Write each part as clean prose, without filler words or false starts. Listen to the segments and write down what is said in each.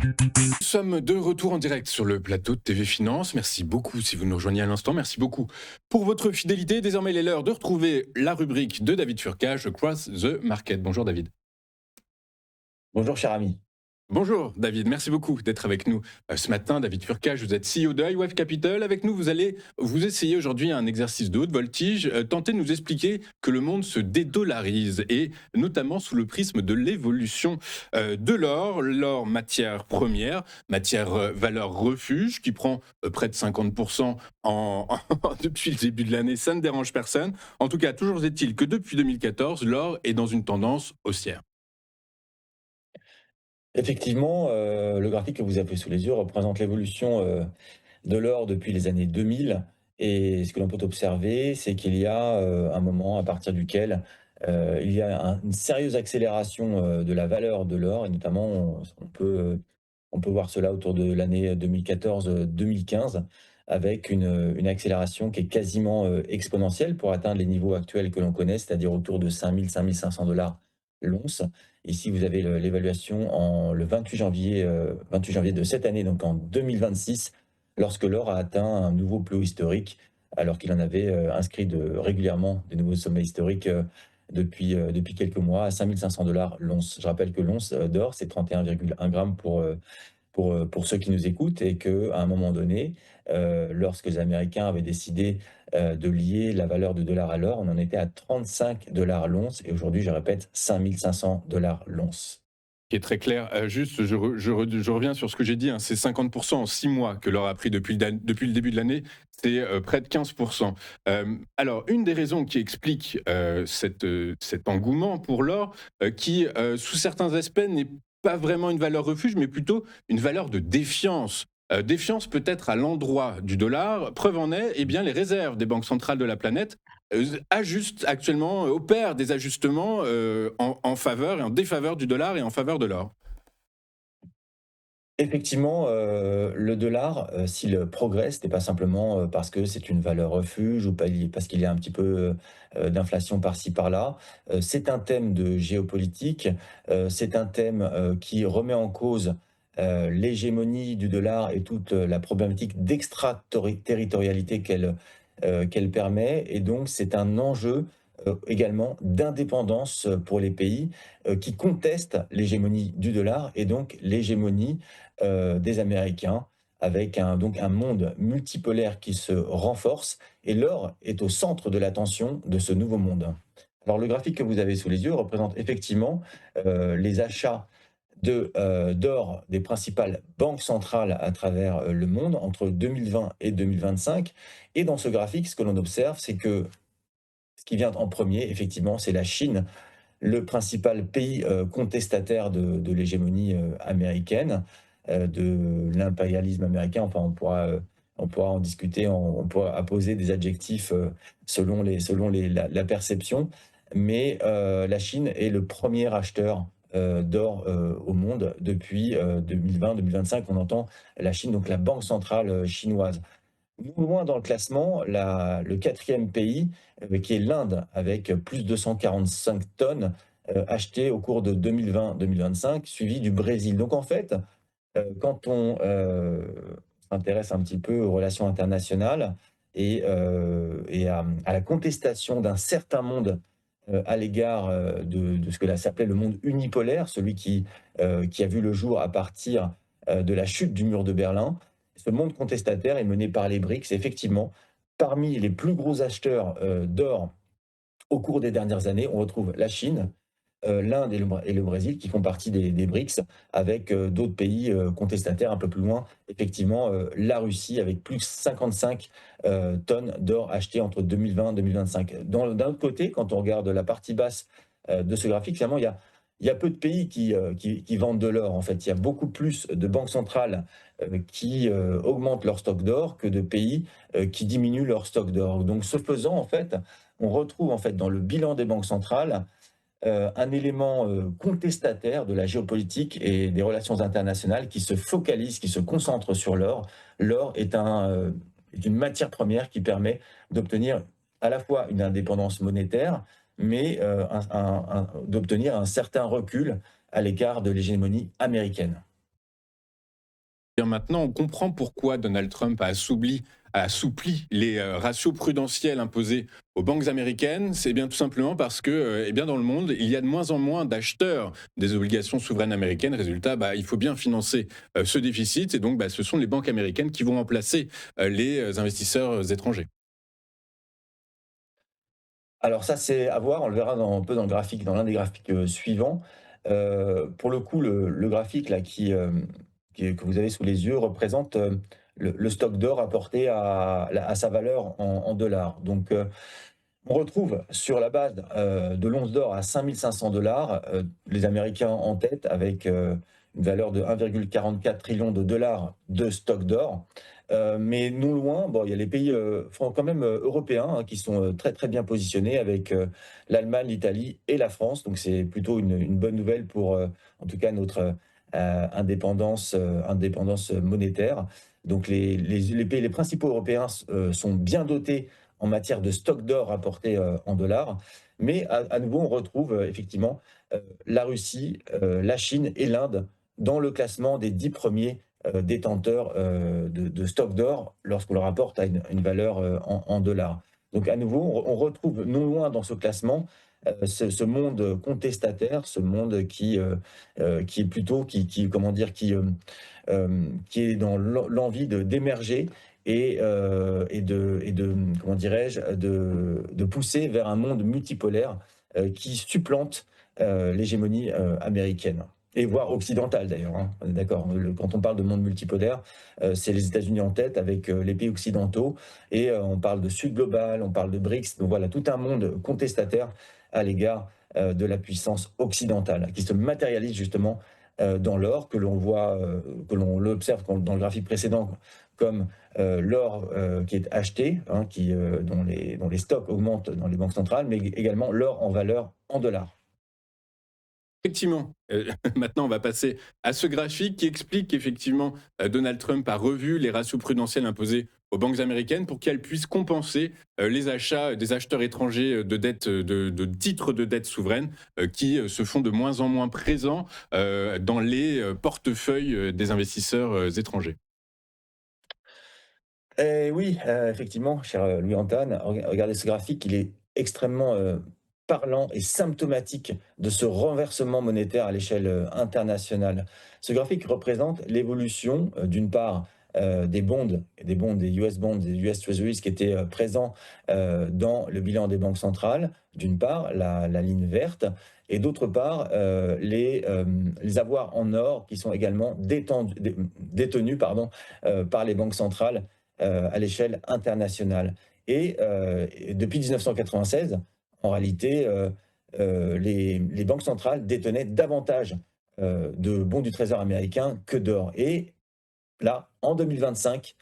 Nous sommes de retour en direct sur le plateau de TV Finance. Merci beaucoup si vous nous rejoignez à l'instant. Merci beaucoup pour votre fidélité. Désormais, il est l'heure de retrouver la rubrique de David Furcage, Cross the Market. Bonjour David. Bonjour cher ami. Bonjour David, merci beaucoup d'être avec nous ce matin. David Furcage, vous êtes CEO de iWave Capital. Avec nous, vous allez vous essayer aujourd'hui un exercice de haute voltige, tenter de nous expliquer que le monde se dédollarise et notamment sous le prisme de l'évolution de l'or, l'or matière première, matière valeur refuge qui prend près de 50% depuis le début de l'année, ça ne dérange personne. En tout cas, toujours est-il que depuis 2014, l'or est dans une tendance haussière. Effectivement, le graphique que vous avez sous les yeux représente l'évolution, de l'or depuis les années 2000 et ce que l'on peut observer, c'est qu'il y a, un moment à partir duquel, il y a une sérieuse accélération, de la valeur de l'or et notamment on peut voir cela autour de l'année 2014-2015 avec une accélération qui est quasiment, exponentielle pour atteindre les niveaux actuels que l'on connaît, c'est-à-dire autour de 5 000-5 500 $ l'once. Ici, vous avez l'évaluation le 28 janvier de cette année, donc en 2026, lorsque l'or a atteint un nouveau plus haut historique, alors qu'il en avait inscrit régulièrement des nouveaux sommets historiques depuis quelques mois à 5 500 $ l'once. Je rappelle que l'once d'or, c'est 31,1 grammes pour ceux qui nous écoutent et qu'à un moment donné, lorsque les Américains avaient décidé de lier la valeur du dollar à l'or, on en était à 35 $ l'once et aujourd'hui, je répète, 5 500 $ l'once. Qui est très clair. Juste, je reviens sur ce que j'ai dit, hein, c'est 50% en 6 mois que l'or a pris depuis le début de l'année, c'est près de 15%. Alors, une des raisons qui explique cet engouement pour l'or, qui, sous certains aspects, n'est pas vraiment une valeur refuge, mais plutôt une valeur de défiance. Défiance peut-être à l'endroit du dollar. Preuve en est, eh bien, les réserves des banques centrales de la planète ajustent actuellement, opèrent des ajustements en faveur et en défaveur du dollar et en faveur de l'or. Effectivement, le dollar, s'il progresse, ce n'est pas simplement, parce que c'est une valeur refuge ou parce qu'il y a un petit peu, d'inflation par-ci par-là. C'est un thème de géopolitique, c'est un thème, qui remet en cause, l'hégémonie du dollar et toute, la problématique territorialité qu'elle permet et donc c'est un enjeu, également d'indépendance, pour les pays, qui contestent l'hégémonie du dollar et donc l'hégémonie des Américains, avec un monde multipolaire qui se renforce et l'or est au centre de l'attention de ce nouveau monde. Alors le graphique que vous avez sous les yeux représente effectivement, les achats d'or des principales banques centrales à travers, le monde entre 2020 et 2025 et dans ce graphique, ce que l'on observe, c'est que ce qui vient en premier, effectivement, c'est la Chine, le principal pays, contestataire de l'hégémonie, américaine, de l'impérialisme américain. Enfin, on pourra en discuter, on pourra apposer des adjectifs, selon la perception. Mais, la Chine est le premier acheteur, d'or, au monde depuis, 2020-2025. On entend la Chine, donc la banque centrale, chinoise. Non loin dans le classement, le quatrième pays, qui est l'Inde, avec plus de 245 tonnes achetées au cours de 2020-2025, suivi du Brésil. Donc en fait, quand on s'intéresse un petit peu aux relations internationales et à la contestation d'un certain monde à l'égard de ce que là s'appelait le monde unipolaire, celui qui a vu le jour à partir de la chute du mur de Berlin. Ce monde contestataire est mené par les BRICS. Effectivement, parmi les plus gros acheteurs d'or au cours des dernières années, on retrouve la Chine, l'Inde et le Brésil qui font partie des BRICS, avec d'autres pays contestataires un peu plus loin. Effectivement, la Russie avec plus de 55 tonnes d'or achetées entre 2020 et 2025. D'un autre côté, quand on regarde la partie basse de ce graphique, finalement, il y a peu de pays qui vendent de l'or. En fait, il y a beaucoup plus de banques centrales qui augmentent leur stock d'or que de pays qui diminuent leur stock d'or. Donc, ce faisant, en fait, on retrouve en fait dans le bilan des banques centrales un élément contestataire de la géopolitique et des relations internationales qui se focalise, qui se concentre sur l'or. L'or est une matière première qui permet d'obtenir à la fois une indépendance monétaire, mais d'obtenir un certain recul à l'écart de l'hégémonie américaine. Bien maintenant, on comprend pourquoi Donald Trump a assoupli les ratios prudentiels imposés aux banques américaines. C'est bien tout simplement parce que, eh bien, dans le monde, il y a de moins en moins d'acheteurs des obligations souveraines américaines. Résultat, bah, il faut bien financer ce déficit. Et donc, bah, ce sont les banques américaines qui vont remplacer les investisseurs étrangers. Alors ça, c'est à voir, on le verra un peu dans le graphique, dans l'un des graphiques, suivants. Pour le coup, le graphique là que vous avez sous les yeux représente, le stock d'or apporté à sa valeur en dollars. Donc, on retrouve sur la base, de l'once d'or à 5 500 les Américains en tête avec, une valeur de 1,44 trillion de dollars de stock d'or. Mais non loin, bon, il y a les pays, quand même, européens, hein, qui sont, très, très bien positionnés avec, l'Allemagne, l'Italie et la France. Donc c'est plutôt une bonne nouvelle pour, en tout cas notre, indépendance monétaire. Donc les principaux européens sont bien dotés en matière de stock d'or rapporté, en dollars. Mais à nouveau, on retrouve, effectivement, la Russie, la Chine et l'Inde dans le classement des 10 premiers, détenteurs, de stock d'or lorsqu'on le rapporte à une valeur, en dollars. Donc à nouveau, on retrouve non loin dans ce classement, ce monde contestataire, ce monde qui est plutôt comment dire? Qui est dans l'envie d'émerger et de comment dirais-je? De pousser vers un monde multipolaire, qui supplante, l'hégémonie, américaine et voire occidentale d'ailleurs, hein. On est d'accord? Quand on parle de monde multipolaire, c'est les États-Unis en tête avec, les pays occidentaux et on parle de Sud global, on parle de BRICS, donc voilà, tout un monde contestataire à l'égard, de la puissance occidentale qui se matérialise justement, dans l'or que l'on voit, que l'on l'observe dans le graphique précédent comme, l'or, qui est acheté, hein, dont les stocks augmentent dans les banques centrales, mais également l'or en valeur en dollars. Effectivement, maintenant on va passer à ce graphique qui explique qu'effectivement Donald Trump a revu les ratios prudentiels imposés aux banques américaines pour qu'elles puissent compenser les achats des acheteurs étrangers de dettes, de titres de dette souveraine qui se font de moins en moins présents dans les portefeuilles des investisseurs étrangers. Et oui, effectivement, cher, Louis-Antoine, regardez ce graphique, il est extrêmement, parlant et symptomatique de ce renversement monétaire à l'échelle, internationale. Ce graphique représente l'évolution, d'une part, des US bonds, des US Treasuries qui étaient, présents, dans le bilan des banques centrales, d'une part, la ligne verte et d'autre part, les avoirs en or qui sont également détenus, pardon, par les banques centrales à l'échelle internationale. Et depuis 1996, en réalité, les banques centrales détenaient davantage de bons du Trésor américain que d'or. Et là, en 2025,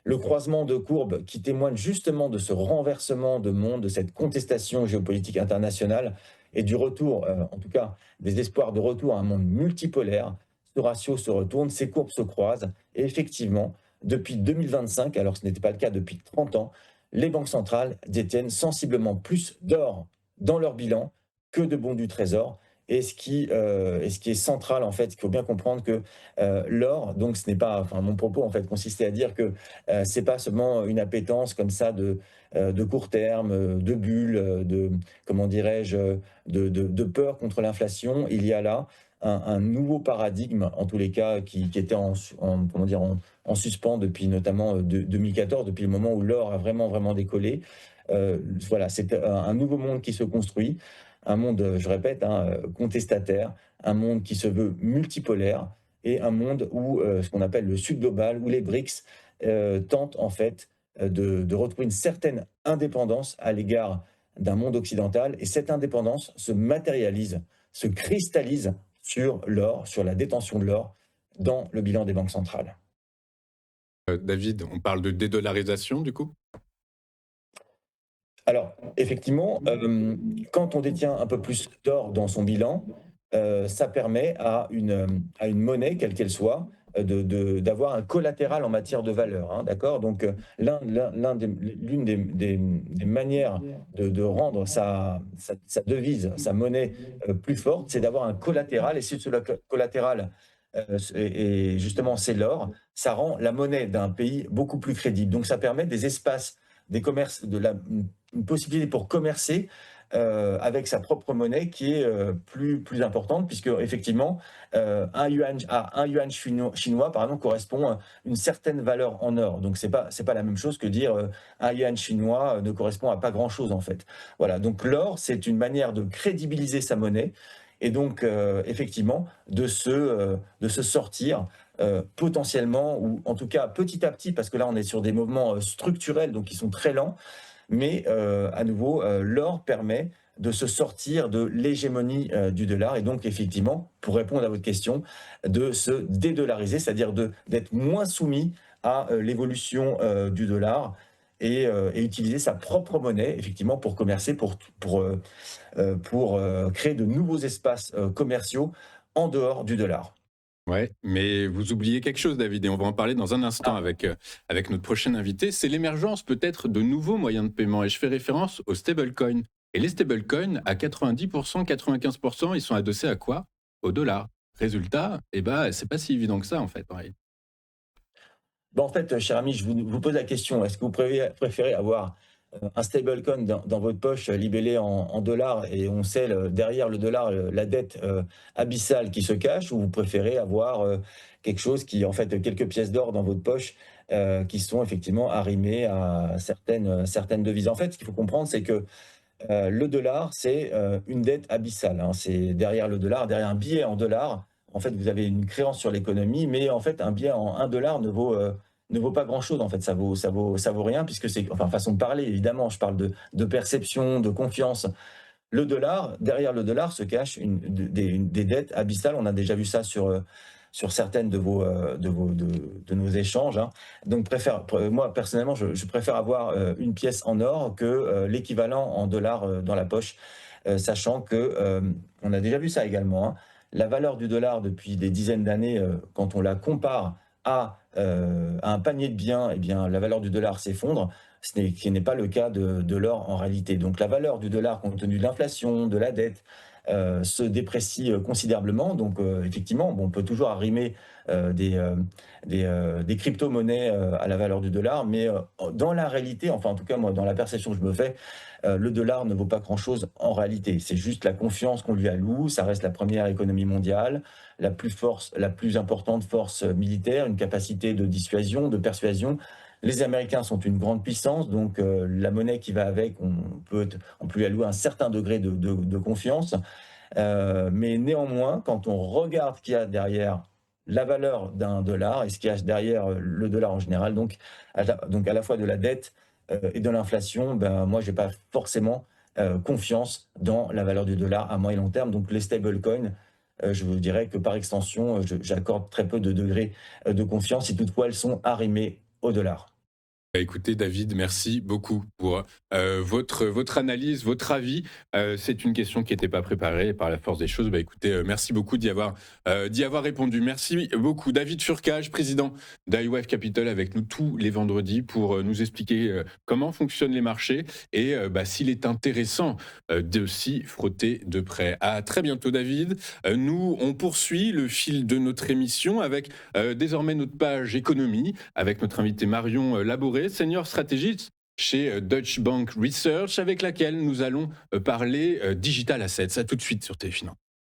le croisement de courbes qui témoigne justement de ce renversement de monde, de cette contestation géopolitique internationale et du retour, en tout cas des espoirs de retour à un monde multipolaire, ce ratio se retourne, ces courbes se croisent et effectivement, depuis 2025, alors que ce n'était pas le cas depuis 30 ans, les banques centrales détiennent sensiblement plus d'or dans leur bilan que de bons du trésor. Et ce qui est central, en fait, il faut bien comprendre que l'or, donc ce n'est pas, enfin, mon propos en fait consistait à dire que c'est pas seulement une appétence comme ça de court terme, de bulles, de comment dirais-je, de peur contre l'inflation. Il y a là un nouveau paradigme, en tous les cas, qui était comment dire, en suspens depuis notamment 2014, depuis le moment où l'or a vraiment, vraiment décollé. Voilà, c'est un nouveau monde qui se construit, un monde, je répète, hein, contestataire, un monde qui se veut multipolaire et un monde où ce qu'on appelle le Sud global, où les BRICS tentent en fait de retrouver une certaine indépendance à l'égard d'un monde occidental. Et cette indépendance se matérialise, se cristallise sur l'or, sur la détention de l'or dans le bilan des banques centrales. David, on parle de dédollarisation du coup. Alors, effectivement, quand on détient un peu plus d'or dans son bilan, ça permet à une monnaie, quelle qu'elle soit, d'avoir un collatéral en matière de valeur, hein, d'accord? Donc, l'une des manières de rendre sa devise, sa monnaie, plus forte, c'est d'avoir un collatéral et si ce collatéral et justement c'est l'or, ça rend la monnaie d'un pays beaucoup plus crédible. Donc ça permet des espaces, des commerces, une possibilité pour commercer avec sa propre monnaie qui est plus importante, puisque effectivement, un yuan chinois, par exemple, correspond à une certaine valeur en or. Donc c'est pas la même chose que dire un yuan chinois ne correspond à pas grand-chose en fait. Voilà, donc l'or, c'est une manière de crédibiliser sa monnaie et donc effectivement de se sortir potentiellement, ou en tout cas petit à petit, parce que là on est sur des mouvements structurels, donc qui sont très lents, mais à nouveau, l'or permet de se sortir de l'hégémonie du dollar et donc effectivement, pour répondre à votre question, de se dédollariser, c'est-à-dire d'être moins soumis à l'évolution du dollar et utiliser sa propre monnaie, effectivement, pour commercer, pour créer de nouveaux espaces commerciaux en dehors du dollar. Ouais, mais vous oubliez quelque chose, David, et on va en parler dans un instant Ah, avec notre prochain invité. C'est l'émergence peut-être de nouveaux moyens de paiement. Et je fais référence aux stablecoins. Et les stablecoins, à 90%, 95%, ils sont adossés à quoi? Au dollar. Résultat, eh ben, c'est pas si évident que ça, en fait. bah, en fait, cher ami, je vous pose la question, est-ce que vous préférez avoir un stablecoin dans votre poche libellé en dollars et on sait derrière le dollar la dette abyssale qui se cache, ou vous préférez avoir quelque chose qui, en fait, quelques pièces d'or dans votre poche qui sont effectivement arrimées à certaines devises. En fait, ce qu'il faut comprendre, c'est que le dollar, c'est une dette abyssale, hein. C'est derrière le dollar, derrière un billet en dollars, en fait, vous avez une créance sur l'économie, mais en fait, un billet en 1 dollar ne vaut pas grand-chose. En fait, ça vaut rien, puisque c'est, enfin, façon de parler, évidemment, je parle de perception, de confiance. Le dollar, derrière le dollar se cachent des dettes abyssales. On a déjà vu ça sur certaines de nos échanges, hein. Donc, moi, personnellement, je préfère avoir une pièce en or que l'équivalent en dollars dans la poche, sachant que on a déjà vu ça également, hein. La valeur du dollar depuis des dizaines d'années, quand on la compare à un panier de biens, eh bien, la valeur du dollar s'effondre, ce qui n'est pas le cas de l'or en réalité. Donc la valeur du dollar, compte tenu de l'inflation, de la dette, se déprécie considérablement. Donc effectivement, bon, on peut toujours arrimer des crypto-monnaies à la valeur du dollar, mais dans la réalité, enfin en tout cas moi, dans la perception que je me fais, le dollar ne vaut pas grand-chose en réalité. C'est juste la confiance qu'on lui alloue. Ça reste la première économie mondiale, la plus importante force militaire, une capacité de dissuasion, de persuasion. Les Américains sont une grande puissance, donc la monnaie qui va avec, on peut lui allouer un certain degré de confiance. Mais néanmoins, quand on regarde ce qu'il y a derrière la valeur d'un dollar et ce qu'il y a derrière le dollar en général, donc à la fois de la dette et de l'inflation, ben, moi, j'ai pas forcément confiance dans la valeur du dollar à moyen et long terme. Donc les stablecoins, je vous dirais que par extension, j'accorde très peu de degrés de confiance, si toutefois elles sont arrimées au dollar. Bah, écoutez, David, merci beaucoup pour votre analyse, votre avis. C'est une question qui n'était pas préparée et par la force des choses. Bah, écoutez, merci beaucoup d'y avoir répondu. Merci beaucoup. David Furcage, président d'iWave Capital, avec nous tous les vendredis pour nous expliquer comment fonctionnent les marchés et bah, s'il est intéressant de s'y frotter de près. À très bientôt, David. Nous, on poursuit le fil de notre émission avec désormais notre page économie avec notre invité Marion Laboré, senior stratégiste chez Deutsche Bank Research, avec laquelle nous allons parler digital assets. À tout de suite sur Téléfinance.